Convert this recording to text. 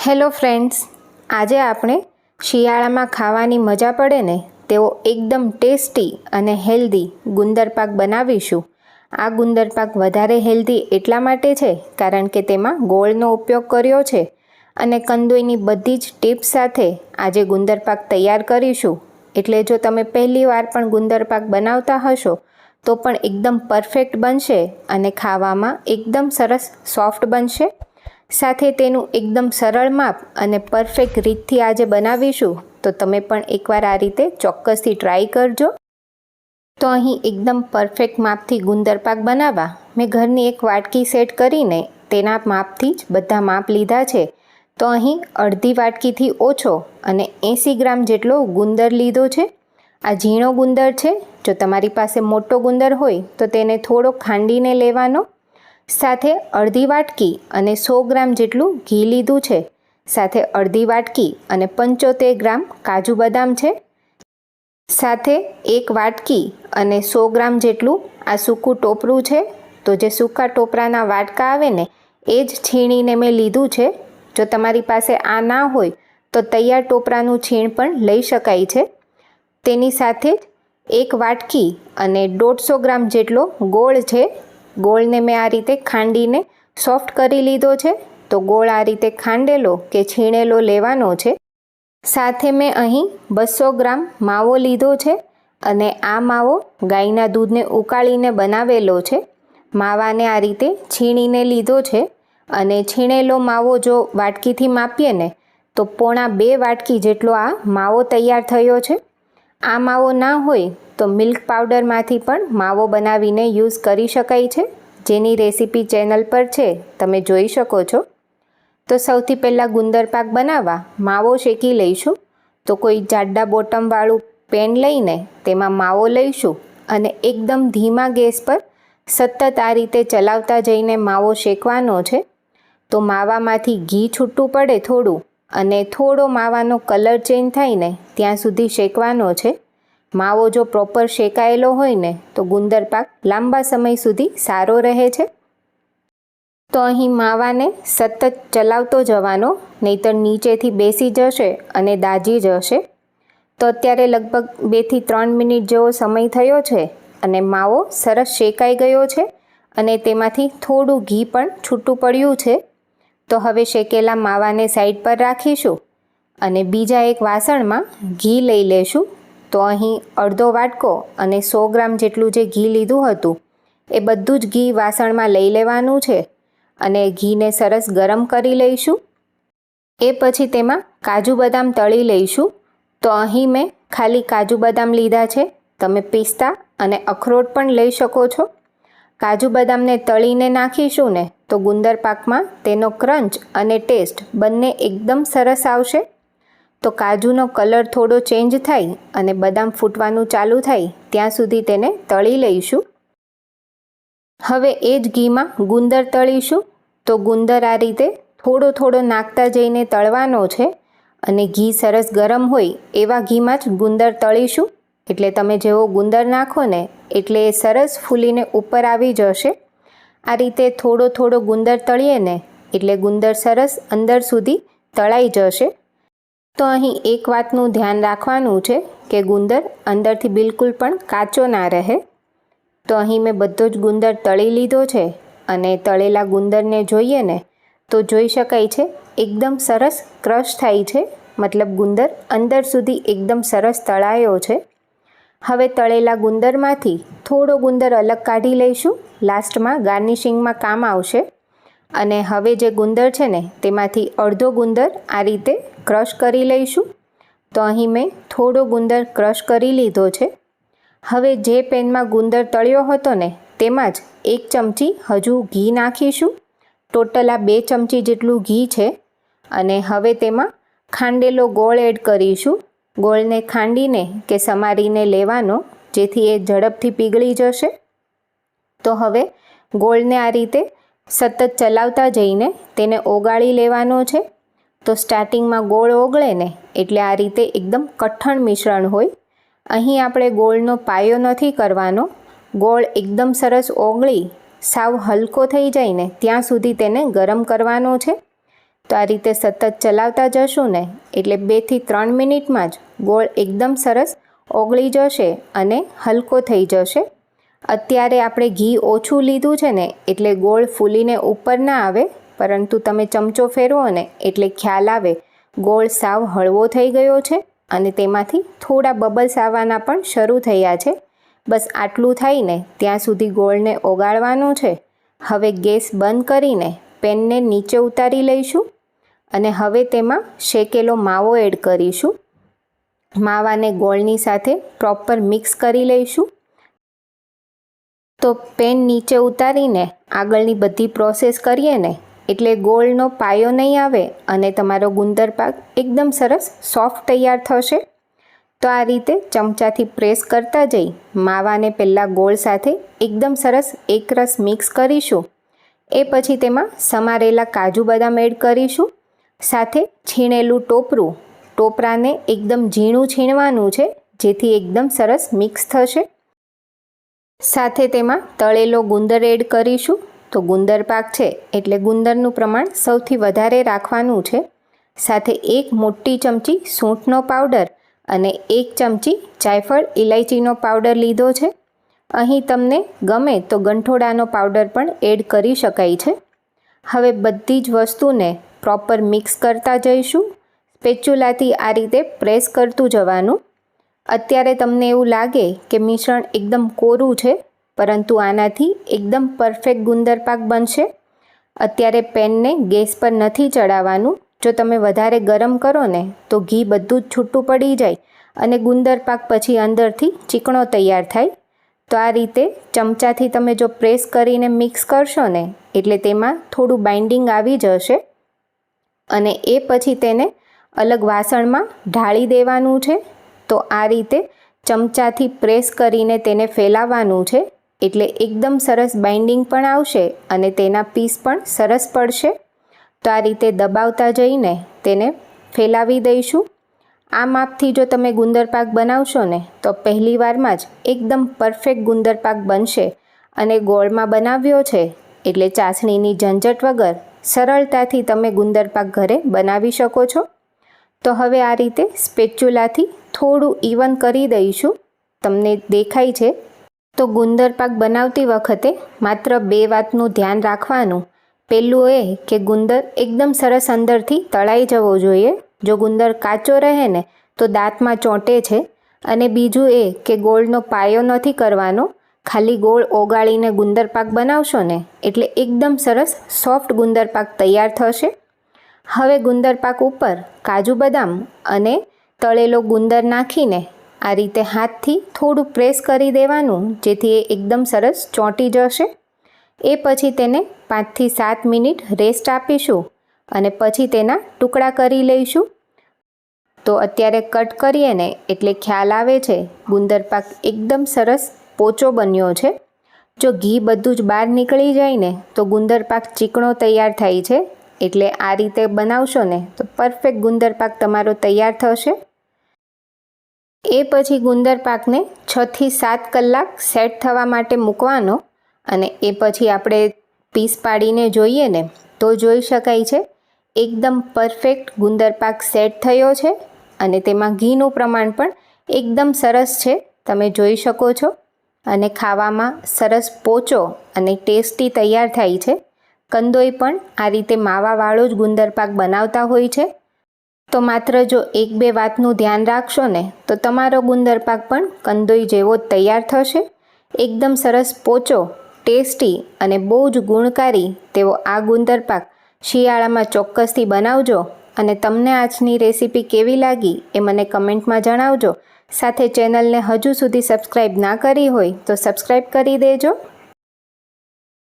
Hello friends, આજે આપણે શિયાળામાં ખાવાની મજા પડે ને તેવો એકદમ ટેસ્ટી અને હેલ્ધી ગુંદર પાક બનાવીશું. આ ગુંદર પાક વધારે હેલ્ધી એટલા માટે છે કારણ કે તેમાં ગોળનો ઉપયોગ કર્યો છે અને કંદોઈની બધી જ ટિપ્સ સાથે આજે ગુંદર પાક તૈયાર કરીશું. એટલે જો તમે પહેલી વાર પણ ગુંદર પાક બનાવતા હશો તો પણ એકદમ પરફેક્ટ બનશે અને ખાવામાં એકદમ સરસ સોફ્ટ બનશે. સાથે તેનું એકદમ સરળ માપ અને પરફેક્ટ રીતથી આજે બનાવીશું, તો તમે પણ એકવાર આ રીતે ચોક્કસથી ટ્રાય કરજો. તો અહીં એકદમ પરફેક્ટ માપથી ગુંદર પાક બનાવવા મેં ઘરની એક વાટકી સેટ કરીને તેના માપથી જ બધા માપ લીધા છે. તો અહીં અડધી વાટકીથી ઓછો અને 80 ગ્રામ જેટલો ગુંદર લીધો છે. આ ઝીણો ગુંદર છે. જો તમારી પાસે મોટો ગુંદર હોય તો તેને થોડો ખાંડીને લેવાનો. સાથે અડધી વાટકી અને 100 ગ્રામ જેટલું ઘી લીધું છે. સાથે અડધી વાટકી અને 75 ગ્રામ કાજુ બદામ છે. સાથે એક વાટકી અને 100 ગ્રામ જેટલું આ સૂકું ટોપરું છે. તો જે સૂકા ટોપરાના વાટકા આવે ને એ જ છીણીને મેં લીધું છે. જો તમારી પાસે આ ના હોય તો તૈયાર ટોપરાનું છીણ પણ લઈ શકાય છે. તેની સાથે જ એક વાટકી અને 150 ગ્રામ જેટલો ગોળ છે. ગોળને મેં આ રીતે ખાંડીને સોફ્ટ કરી લીધો છે. તો ગોળ આ રીતે ખાંડેલો કે છીણેલો લેવાનો છે. સાથે મેં અહીં 200 ગ્રામ માવો લીધો છે અને આ માવો ગાયના દૂધને ઉકાળીને બનાવેલો છે. માવાને આ રીતે છીણીને લીધો છે અને છીણેલો માવો જો વાટકીથી માપીએ ને તો 1.5 વાટકી જેટલો આ માવો તૈયાર થયો છે. આ માવો ના હોય તો મિલ્ક પાવડરમાંથી પણ માવો બનાવીને યુઝ કરી શકાય છે, જેની રેસીપી ચેનલ પર છે, તમે જોઈ શકો છો. તો સૌથી પહેલાં ગુંદર પાક બનાવવા માવો શેકી લઈશું. તો કોઈ જાડા બોટમવાળું પેન લઈને તેમાં માવો લઈશું અને એકદમ ધીમા ગેસ પર સતત આ રીતે ચલાવતા જઈને માવો શેકવાનો છે. તો માવામાંથી ઘી છૂટું પડે થોડું અને થોડો માવાનો કલર ચેન્જ થાય ને ત્યાં સુધી શેકવાનો છે. માવો જો પ્રોપર શેકાયેલો હોય ને તો ગુંદર પાક લાંબા સમય સુધી સારો રહે છે. તો અહીં માવાને સતત ચલાવતો જવાનો, નહીંતર નીચેથી બેસી જશે અને દાજી જશે. તો અત્યારે લગભગ 2 થી 3 મિનિટ જેવો સમય થયો છે અને માવો સરસ શેકાઈ ગયો છે અને તેમાંથી થોડું ઘી પણ છૂટું પડ્યું છે. તો હવે શેકેલા માવાને સાઈડ પર રાખીશું અને બીજા એક વાસણમાં ઘી લઈ લેશું. તો અહીં અડધો વાટકો અને 100 ગ્રામ જેટલું જે ઘી લીધું હતું એ બધું જ ઘી વાસણમાં લઈ લેવાનું છે અને ઘીને સરસ ગરમ કરી લઈશું. એ પછી તેમાં કાજુ બદામ તળી લઈશું. તો અહીં મેં ખાલી કાજુ બદામ લીધા છે. તમે પિસ્તા અને અખરોટ પણ લઈ શકો છો. કાજુ બદામને તળીને નાખીશું ને તો ગુંદર પાકમાં તેનો ક્રંચ અને ટેસ્ટ બંને એકદમ સરસ આવશે. તો કાજુનો કલર થોડો ચેન્જ થાય અને બદામ ફૂટવાનું ચાલુ થાય ત્યાં સુધી તેને તળી લઈશું. હવે એ જ ઘીમાં ગુંદર તળીશું. તો ગુંદર આ રીતે થોડો નાખતા જઈને તળવાનો છે અને ઘી સરસ ગરમ હોય એવા ઘીમાં જ ગુંદર તળીશું. એટલે તમે જેવો ગુંદર નાખો ને એટલે એ સરસ ફૂલીને ઉપર આવી જશે. આ રીતે થોડો ગુંદર તળીએ ને એટલે ગુંદર સરસ અંદર સુધી તળાઈ જશે. તો અહીં એક વાતનું ધ્યાન રાખવાનું છે કે ગુંદર અંદરથી બિલકુલ પણ કાચો ના રહે. તો અહીં મેં બધો જ ગુંદર તળી લીધો છે અને તળેલા ગુંદરને જોઈએ ને તો જોઈ શકાય છે એકદમ સરસ ક્રશ થાય છે. મતલબ ગુંદર અંદર સુધી એકદમ સરસ તળાયો છે. હવે તળેલા ગુંદરમાંથી થોડો ગુંદર અલગ કાઢી લઈશું, લાસ્ટમાં ગાર્નિશિંગમાં કામ આવશે. અને હવે જે ગુંદર છે ને તેમાંથી અડધો ગુંદર આ રીતે ક્રશ કરી લઈશું. તો અહીં મેં થોડો ગુંદર ક્રશ કરી લીધો છે. હવે જે પેનમાં ગુંદર તળ્યો હતો ને તેમાં જ 1 ચમચી હજુ ઘી નાખીશું. ટોટલ આ 2 ચમચી જેટલું ઘી છે. અને હવે તેમાં ખાંડેલો ગોળ એડ કરીશું. ગોળને ખાંડીને કે સમારીને લેવાનો, જેથી એ ઝડપથી પીગળી જશે. તો હવે ગોળને આ રીતે સતત ચલાવતા જઈને તેને ઓગાળી લેવાનો છે. તો સ્ટાર્ટિંગમાં ગોળ ઓગળે ને એટલે આ રીતે એકદમ કઠણ મિશ્રણ હોય. અહીં આપણે ગોળનો પાયો નથી કરવાનો. ગોળ એકદમ સરસ ઓગળી સાવ હલકો થઈ જાય ને ત્યાં સુધી તેને ગરમ કરવાનો છે. તો આ રીતે સતત ચલાવતા જશું ને એટલે 2 થી 3 મિનિટમાં જ ગોળ એકદમ સરસ ઓગળી જશે અને હલકો થઈ જશે. અત્યારે આપણે ઘી ઓછું લીધું છે ને એટલે ગોળ ફૂલીને ઉપર ના આવે, પરંતુ તમે ચમચો ફેરવો ને એટલે ખ્યાલ આવે ગોળ સાવ હળવો થઈ ગયો છે અને તેમાંથી થોડા બબલ્સ આવવાના પણ શરૂ થયા છે. બસ આટલું થાય ને ત્યાં સુધી ગોળને ઓગાળવાનું છે. હવે ગેસ બંધ કરીને પેનને નીચે ઉતારી લઈશું અને હવે તેમાં શેકેલો માવો એડ કરીશું. માવાને ગોળની સાથે પ્રોપર મિક્સ કરી લઈશું. તો પેન નીચે ઉતારીને આગળની બધી પ્રોસેસ કરીએ ને એટલે ગોળનો પાયો નહીં આવે અને તમારો ગુંદર પાક એકદમ સરસ સોફ્ટ તૈયાર થશે. તો આ રીતે ચમચાથી પ્રેસ કરતા જઈ માવાને પહેલાં ગોળ સાથે એકદમ સરસ એકરસ મિક્સ કરીશું. એ પછી તેમાં સમારેલા કાજુ બદામ એડ કરીશું. સાથે છીણેલું ટોપરાને એકદમ ઝીણું છીણવાનું છે જેથી એકદમ સરસ મિક્સ થશે. સાથે તેમાં તળેલો ગુંદર એડ કરીશું. તો ગુંદર પાક છે એટલે ગુંદરનું પ્રમાણ સૌથી વધારે રાખવાનું છે. સાથે 1 મોટી ચમચી સૂંઠનો પાવડર અને 1 ચમચી જાયફળ ઇલાયચીનો પાવડર લીધો છે. અહીં તમને ગમે તો ગંઠોડાનો પાવડર પણ એડ કરી શકાય છે. હવે બધી જ વસ્તુને પ્રોપર મિક્સ કરતા જઈશું. સ્પેચ્યુલાથી આ રીતે પ્રેસ કરતું જવાનું. અત્યારે તમને એવું લાગે કે મિશ્રણ એકદમ કોરું છે, પરંતુ આનાથી એકદમ પરફેક્ટ ગુંદર પાક બનશે. અત્યારે પેનને ગેસ પર નથી ચડાવવાનું. જો તમે વધારે ગરમ કરો ને તો ઘી બધું જ છૂટું પડી જાય અને ગુંદર પાક પછી અંદરથી ચીકણો તૈયાર થાય. તો આ રીતે ચમચાથી તમે જો પ્રેસ કરીને મિક્સ કરશો ને એટલે તેમાં થોડું બાઇન્ડિંગ આવી જશે અને એ પછી તેને અલગ વાસણમાં ઢાળી દેવાનું છે. તો આ રીતે ચમચાથી પ્રેસ કરીને તેને ફેલાવવાનું છે એટલે એકદમ સરસ બાઇન્ડિંગ પણ આવશે અને તેના પીસ પણ સરસ પડશે. તો આ રીતે દબાવતા જઈને તેને ફેલાવી દઈશું. આ માપથી જો તમે ગુંદર પાક બનાવશો ને તો પહેલી વારમાં જ એકદમ પરફેક્ટ ગુંદર પાક બનશે અને ગોળમાં બનાવ્યો છે એટલે ચાસણીની ઝંઝટ વગર સરળતાથી તમે ગુંદર પાક ઘરે બનાવી શકો છો. તો હવે આ રીતે સ્પેચ્યુલાથી થોડું ઇવન કરી દઈશું. તમને દેખાય છે. તો ગુંદર પાક બનાવતી વખતે માત્ર 2 વાતનું ધ્યાન રાખવાનું. પહેલું એ કે ગુંદર એકદમ સરસ અંદરથી તળાઈ જવો જોઈએ. જો ગુંદર કાચો રહે ને તો દાંતમાં ચોંટે છે. અને બીજું એ કે ગોળનો પાયો નથી કરવાનો. ખાલી ગોળ ઓગાળીને ગુંદર પાક બનાવશો ને એટલે એકદમ સરસ સોફ્ટ ગુંદર પાક તૈયાર થશે. હવે ગુંદર પાક ઉપર કાજુ બદામ અને તળેલો ગુંદર નાખીને આ રીતે હાથથી થોડું પ્રેસ કરી દેવાનું જેથી એ એકદમ સરસ ચોંટી જશે. એ પછી તેને 5 થી 7 મિનિટ રેસ્ટ આપીશું અને પછી તેના ટુકડા કરી લઈશું. તો અત્યારે કટ કરીએ ને એટલે ખ્યાલ આવે છે ગુંદર પાક એકદમ સરસ પોચો બન્યો છે. જો ઘી બધું જ બહાર નીકળી જાય ને તો ગુંદર પાક ચીકણો તૈયાર થાય છે. એટલે આ રીતે બનાવશો ને તો પરફેક્ટ ગુંદર પાક તમારો તૈયાર થશે. એ પછી ગુંદર પાકને 6 થી 7 કલાક સેટ થવા માટે મૂકવાનો અને એ પછી આપણે પીસ પાડીને જોઈએ ને તો જોઈ શકાય છે એકદમ પરફેક્ટ ગુંદર પાક સેટ થયો છે અને તેમાં ઘીનું પ્રમાણ પણ એકદમ સરસ છે, તમે જોઈ શકો છો. અને ખાવામાં સરસ પોચો અને ટેસ્ટી તૈયાર થાય છે. કંદોઈ પણ આ રીતે માવાવાળો જ ગુંદર પાક બનાવતા હોય છે. તો માત્ર જો 1-2 વાતનું ધ્યાન રાખશો ને તો તમારો ગુંદર પાક પણ કંદોઈ જેવો જ તૈયાર થશે. એકદમ સરસ પોચો, ટેસ્ટી અને બહુ જ ગુણકારી તેવો આ ગુંદર પાક શિયાળામાં ચોક્કસથી બનાવજો. અને તમને આજની રેસીપી કેવી લાગી એ મને કમેન્ટમાં જણાવજો. સાથે ચેનલને હજુ સુધી સબસ્ક્રાઈબ ના કરી હોય તો સબસ્ક્રાઈબ કરી દેજો.